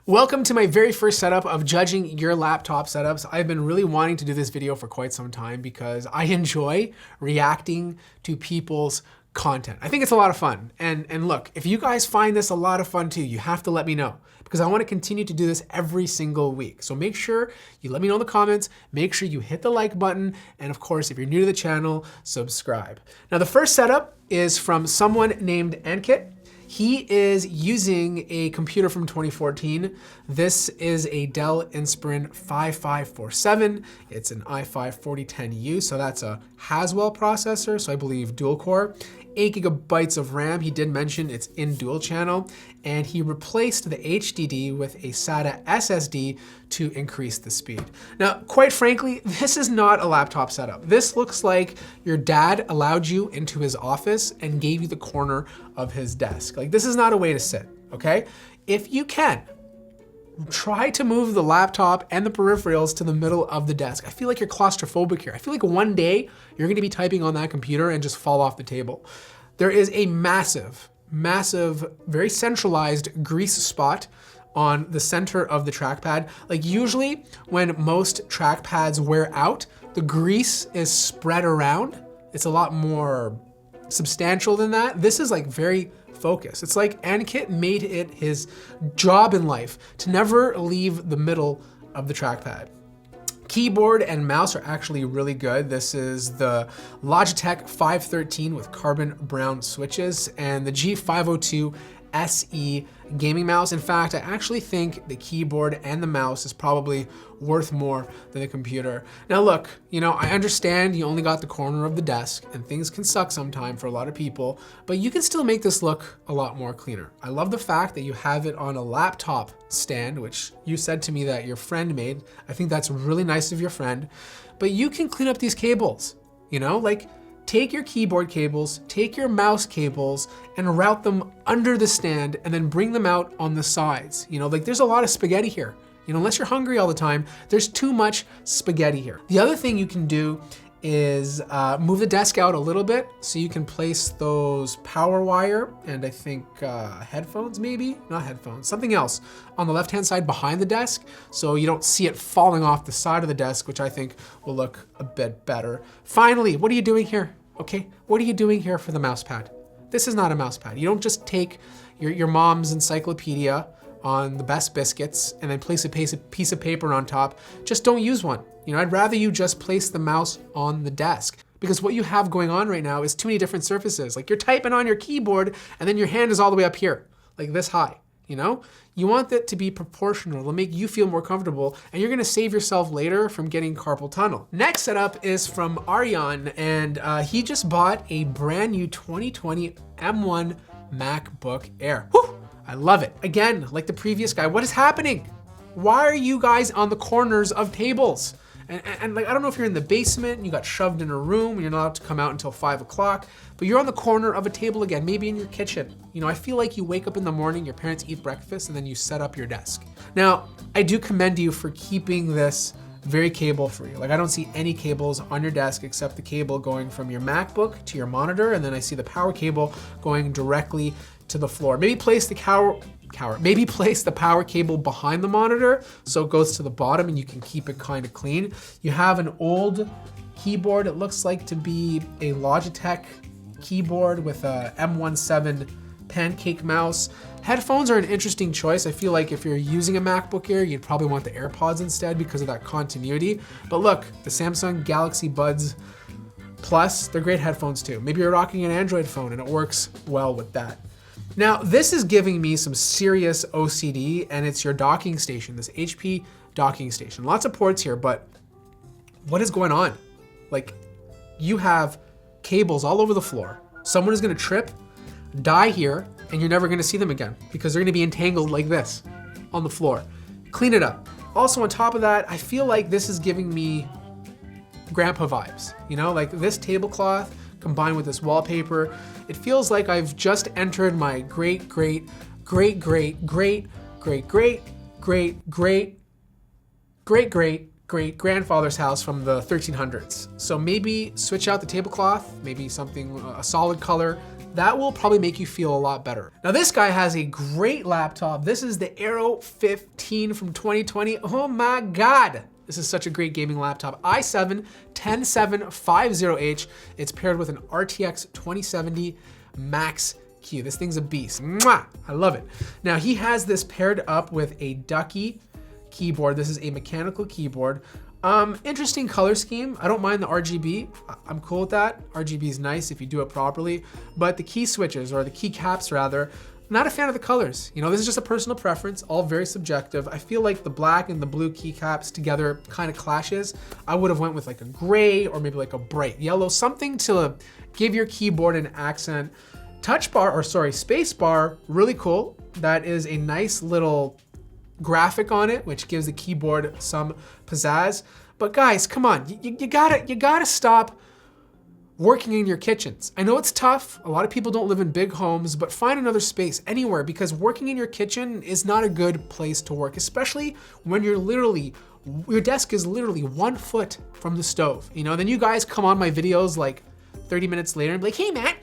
Welcome to my very first setup of judging your laptop setups. I've been really wanting to do this video for quite some time because I enjoy reacting to people's content. I think it's a lot of fun. And look, if you guys find this a lot of fun too, you have to let me know because I want to continue to do this every single week. So make sure you let me know in the comments, make sure you hit the like button, and of course, if you're new to the channel, subscribe. Now the first setup is from someone named Ankit. He is using a computer from 2014. This is a Dell Inspiron 5547. It's an i5 4010U, so that's a Haswell processor, so I believe dual core. 8 gigabytes of RAM. He did mention it's in dual channel, and he replaced the HDD with a SATA SSD to increase the speed. Now, quite frankly, this is not a laptop setup. This looks like your dad allowed you into his office and gave you the corner of his desk. Like, this is not a way to sit, okay? If you can, try to move the laptop and the peripherals to the middle of the desk. I feel like you're claustrophobic here. I feel like one day you're gonna be typing on that computer and just fall off the table. There is a massive, very centralized grease spot on the center of the trackpad. Like usually when most trackpads wear out, the grease is spread around. It's a lot more substantial than that. This is like very focused. It's like Ankit made it his job in life to never leave the middle of the trackpad. Keyboard and mouse are actually really good. This is the Logitech 513 with carbon brown switches and the G502 SE gaming mouse. In fact, I actually think the keyboard and the mouse is probably worth more than the computer. Now look, I understand you only got the corner of the desk and things can suck sometime for a lot of people, but you can still make this look a lot more cleaner. I love the fact that you have it on a laptop stand, which you said to me that your friend made. I think that's really nice of your friend, but you can clean up these cables, like take your keyboard cables, take your mouse cables, and route them under the stand and then bring them out on the sides. Like there's a lot of spaghetti here. Unless you're hungry all the time, there's too much spaghetti here. The other thing you can do is move the desk out a little bit so you can place those power wire and I think headphones maybe, not headphones, something else on the left-hand side behind the desk so you don't see it falling off the side of the desk, which I think will look a bit better. Finally, what are you doing here? Okay, what are you doing here for the mouse pad? This is not a mouse pad. You don't just take your mom's encyclopedia on the best biscuits and then place a piece of paper on top. Just don't use one. I'd rather you just place the mouse on the desk because what you have going on right now is too many different surfaces. Like you're typing on your keyboard and then your hand is all the way up here, like this high, You want that to be proportional. It'll make you feel more comfortable and you're gonna save yourself later from getting carpal tunnel. Next setup is from Aryan and he just bought a brand new 2020 M1 MacBook Air. Whew! I love it. Again, like the previous guy, what is happening? Why are you guys on the corners of tables? And like, I don't know if you're in the basement and you got shoved in a room and you're not allowed to come out until 5 o'clock, but you're on the corner of a table again, maybe in your kitchen. I feel like you wake up in the morning, your parents eat breakfast, and then you set up your desk. Now, I do commend you for keeping this very cable free. Like I don't see any cables on your desk except the cable going from your MacBook to your monitor, and then I see the power cable going directly to the floor. Maybe place the power cable behind the monitor so it goes to the bottom and you can keep it kind of clean. You have an old keyboard. It looks like to be a Logitech keyboard with a M17 pancake mouse. Headphones are an interesting choice. I feel like if you're using a MacBook Air, you'd probably want the AirPods instead because of that continuity. But look, the Samsung Galaxy Buds Plus, they're great headphones too. Maybe you're rocking an Android phone and it works well with that. Now, this is giving me some serious OCD and it's your docking station, this HP docking station. Lots of ports here, but what is going on? Like, you have cables all over the floor. Someone is gonna trip, die here, and you're never gonna see them again because they're gonna be entangled like this on the floor. Clean it up. Also on top of that, I feel like this is giving me grandpa vibes. Like this tablecloth combined with this wallpaper, it feels like I've just entered my great grandfather's house from the 1300s. So maybe switch out the tablecloth, maybe something, a solid color, that will probably make you feel a lot better. Now this guy has a great laptop. This is the Aero 15 from 2020. Oh my God. This is such a great gaming laptop. i7 10750H. It's paired with an RTX 2070 Max Q. This thing's a beast. Mwah! I love it. Now he has this paired up with a Ducky keyboard. This is a mechanical keyboard. Interesting color scheme. I don't mind the RGB. I'm cool with that. RGB is nice if you do it properly, but the key switches, or the key caps rather, not a fan of the colors. You know, this is just a personal preference, all very subjective. I feel like the black and the blue keycaps together kind of clashes. I would have went with like a gray or maybe like a bright yellow, something to give your keyboard an accent. Touch bar, or sorry, space bar, really cool. That is a nice little graphic on it, which gives the keyboard some pizzazz. But guys, come on, you gotta stop working in your kitchens. I know it's tough. A lot of people don't live in big homes, but find another space anywhere, because working in your kitchen is not a good place to work, especially when your desk is literally 1 foot from the stove. You know, then you guys come on my videos like 30 minutes later and be like, hey Matt,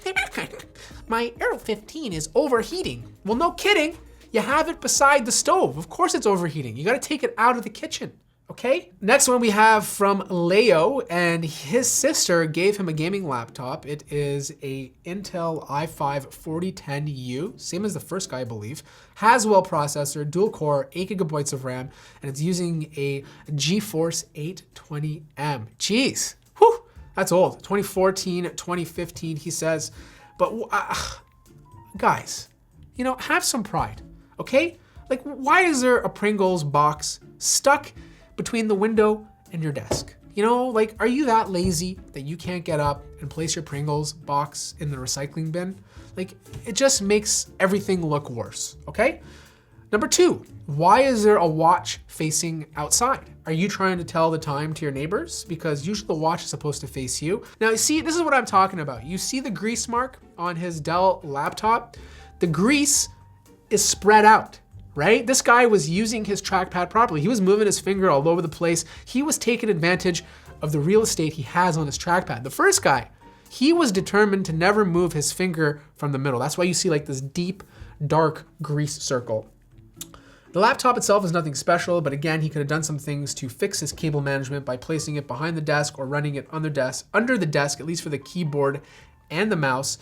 my Aero 15 is overheating. Well, no kidding. You have it beside the stove. Of course it's overheating. You gotta take it out of the kitchen, okay? Next one we have from Leo, and his sister gave him a gaming laptop. It is a Intel i5 4010U, same as the first guy, I believe. Haswell processor, dual core, 8 gigabytes of RAM, and it's using a GeForce 820M. Jeez, whew, that's old. 2014, 2015, he says. But guys, you know, have some pride. Okay? Like, why is there a Pringles box stuck between the window and your desk? You know, like, are you that lazy that you can't get up and place your Pringles box in the recycling bin? Like, it just makes everything look worse, okay? Number 2, why is there a watch facing outside? Are you trying to tell the time to your neighbors? Because usually the watch is supposed to face you. Now, you see, this is what I'm talking about. You see the grease mark on his Dell laptop? The grease is spread out, right? This guy was using his trackpad properly. He was moving his finger all over the place. He was taking advantage of the real estate he has on his trackpad. The first guy, he was determined to never move his finger from the middle. That's why you see like this deep, dark grease circle. The laptop itself is nothing special, but again, he could have done some things to fix his cable management by placing it behind the desk or running it under the desk, at least for the keyboard and the mouse.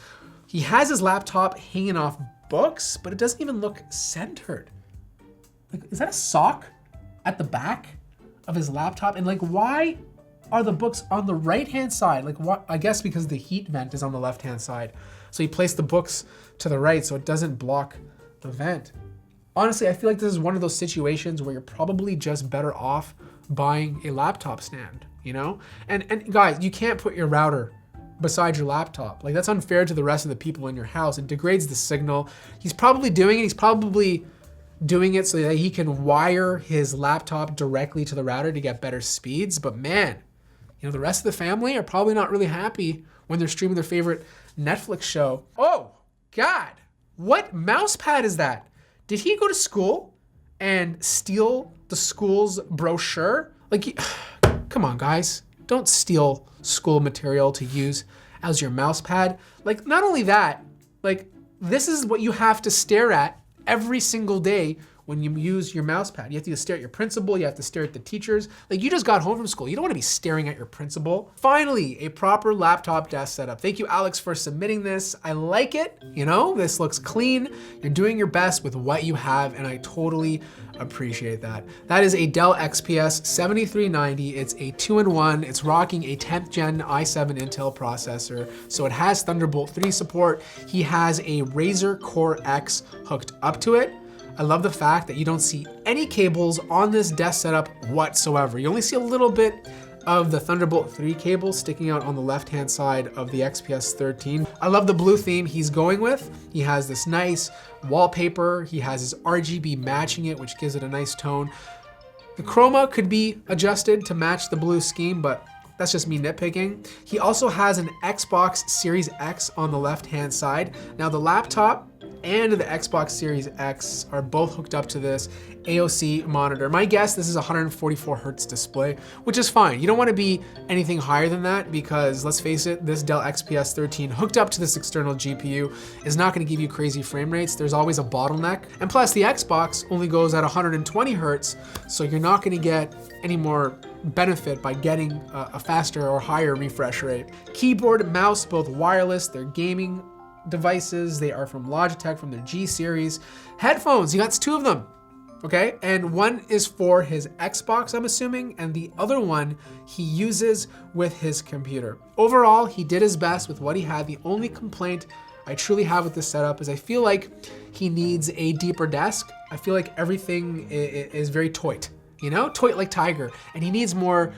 He has his laptop hanging off books, but it doesn't even look centered. Like, is that a sock at the back of his laptop? And like, why are the books on the right-hand side? Like, what? I guess because the heat vent is on the left-hand side. So he placed the books to the right so it doesn't block the vent. Honestly, I feel like this is one of those situations where you're probably just better off buying a laptop stand, you know? And guys, you can't put your router beside your laptop. Like, that's unfair to the rest of the people in your house. It degrades the signal. He's probably doing it so that he can wire his laptop directly to the router to get better speeds. But man, you know, the rest of the family are probably not really happy when they're streaming their favorite Netflix show. Oh God, what mouse pad is that? Did he go to school and steal the school's brochure? Like, come on guys, don't steal school material to use as your mouse pad. Like, not only that, like, this is what you have to stare at every single day when you use your mouse pad. You have to stare at your principal, you have to stare at the teachers. Like, you just got home from school. You don't want to be staring at your principal. Finally, a proper laptop desk setup. Thank you, Alex, for submitting this. I like it. You know, this looks clean. You're doing your best with what you have, and I totally appreciate that. That is a Dell XPS 7390. It's a 2-in-1. It's rocking a 10th gen i7 Intel processor. So it has Thunderbolt 3 support. He has a Razer Core X hooked up to it. I love the fact that you don't see any cables on this desk setup whatsoever. You only see a little bit of the Thunderbolt 3 cable sticking out on the left-hand side of the XPS 13. I love the blue theme he's going with. He has this nice wallpaper. He has his RGB matching it, which gives it a nice tone. The chroma could be adjusted to match the blue scheme, but that's just me nitpicking. He also has an Xbox Series X on the left-hand side. Now the laptop and the Xbox Series X are both hooked up to this AOC monitor. My guess, this is a 144 hertz display, which is fine. You don't want to be anything higher than that because, let's face it, this Dell XPS 13 hooked up to this external GPU is not going to give you crazy frame rates. There's always a bottleneck. And plus, the Xbox only goes at 120 hertz, so you're not going to get any more benefit by getting a faster or higher refresh rate. Keyboard, mouse, both wireless. They're gaming devices. They are from Logitech, from their G series. Headphones, he got two of them. Okay, and one is for his Xbox, I'm assuming, and the other one he uses with his computer. Overall, he did his best with what he had. The only complaint I truly have with this setup is I feel like he needs a deeper desk. I feel like everything is very toit, you know, toit like Tiger, and he needs more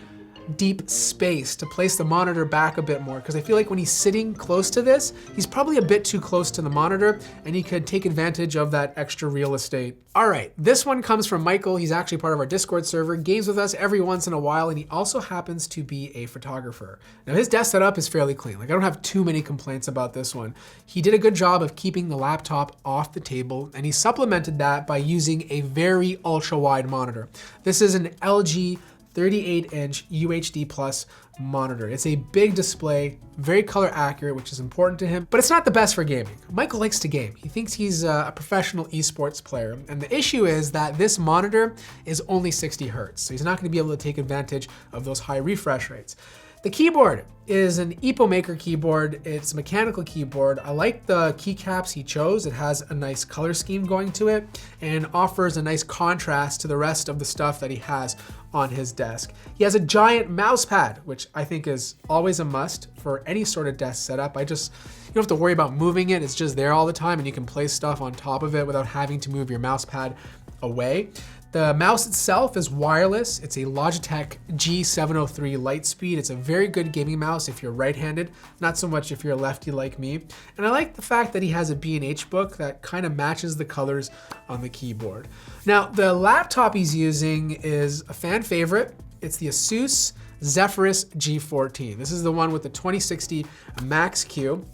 deep space to place the monitor back a bit more, because I feel like when he's sitting close to this, he's probably a bit too close to the monitor and he could take advantage of that extra real estate. All right, this one comes from Michael. He's actually part of our Discord server, games with us every once in a while, and he also happens to be a photographer. Now his desk setup is fairly clean. Like, I don't have too many complaints about this one. He did a good job of keeping the laptop off the table, and he supplemented that by using a very ultra wide monitor. This is an LG 38-inch UHD Plus monitor. It's a big display, very color accurate, which is important to him, but it's not the best for gaming. Michael likes to game. He thinks he's a professional esports player, and the issue is that this monitor is only 60 hertz, so he's not going to be able to take advantage of those high refresh rates. The keyboard is an EpoMaker keyboard. It's a mechanical keyboard. I like the keycaps he chose. It has a nice color scheme going to it and offers a nice contrast to the rest of the stuff that he has on his desk. He has a giant mouse pad, which I think is always a must for any sort of desk setup. You don't have to worry about moving it. It's just there all the time and you can place stuff on top of it without having to move your mouse pad away. The mouse itself is wireless. It's a Logitech G703 Lightspeed. It's a very good gaming mouse if you're right-handed, not so much if you're a lefty like me. And I like the fact that he has a B&H book that kind of matches the colors on the keyboard. Now, the laptop he's using is a fan favorite. It's the Asus Zephyrus G14. This is the one with the 2060 Max-Q.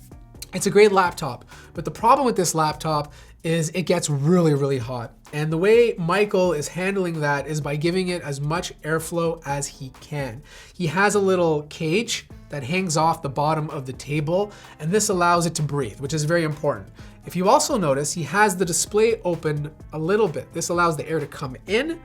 It's a great laptop, but the problem with this laptop is it gets really, really hot. And the way Michael is handling that is by giving it as much airflow as he can. He has a little cage that hangs off the bottom of the table, and this allows it to breathe, which is very important. If you also notice, he has the display open a little bit. This allows the air to come in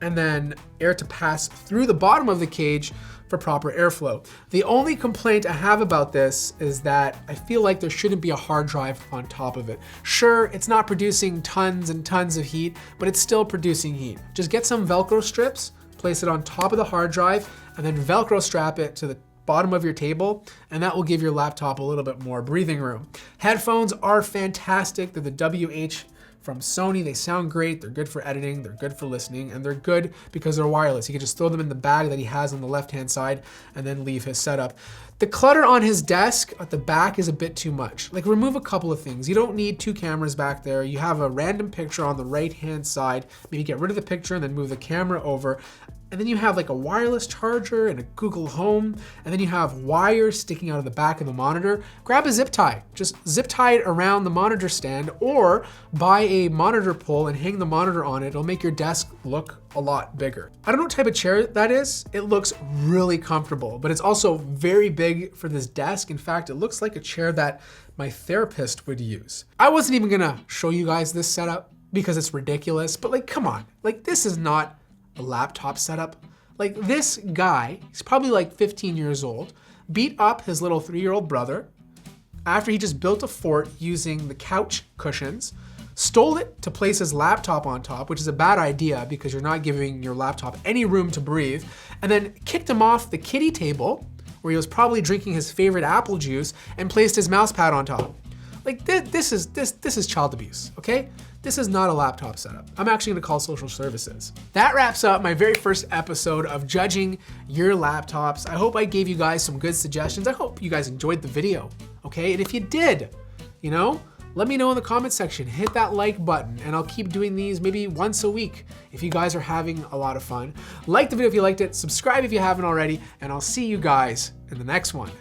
and then air to pass through the bottom of the cage for proper airflow. The only complaint I have about this is that I feel like there shouldn't be a hard drive on top of it. Sure, it's not producing tons and tons of heat, but it's still producing heat. Just get some Velcro strips, place it on top of the hard drive, and then Velcro strap it to the bottom of your table, and that will give your laptop a little bit more breathing room. Headphones are fantastic. They're the WH from Sony. They sound great. They're good for editing. They're good for listening, and they're good because they're wireless. You can just throw them in the bag that he has on the left-hand side and then leave his setup. The clutter on his desk at the back is a bit too much. Like, remove a couple of things. You don't need two cameras back there. You have a random picture on the right-hand side. Maybe get rid of the picture and then move the camera over. And then you have like a wireless charger and a Google Home, and then you have wires sticking out of the back of the monitor. Grab a zip tie, just zip tie it around the monitor stand, or buy a monitor pole and hang the monitor on it. It'll make your desk look a lot bigger. I don't know what type of chair that is. It looks really comfortable, but it's also very big for this desk. In fact, it looks like a chair that my therapist would use. I wasn't even gonna show you guys this setup because it's ridiculous, but like, come on, like, this is not a laptop setup. Like, this guy, he's probably like 15 years old, beat up his little 3-year-old brother after he just built a fort using the couch cushions, stole it to place his laptop on top, which is a bad idea because you're not giving your laptop any room to breathe, and then kicked him off the kiddie table where he was probably drinking his favorite apple juice and placed his mouse pad on top. Like, this is child abuse, okay? This is not a laptop setup. I'm actually gonna call social services. That wraps up my very first episode of judging your laptops. I hope I gave you guys some good suggestions. I hope you guys enjoyed the video, okay? And if you did, let me know in the comment section. Hit that like button, and I'll keep doing these maybe once a week if you guys are having a lot of fun. Like the video if you liked it, subscribe if you haven't already, and I'll see you guys in the next one.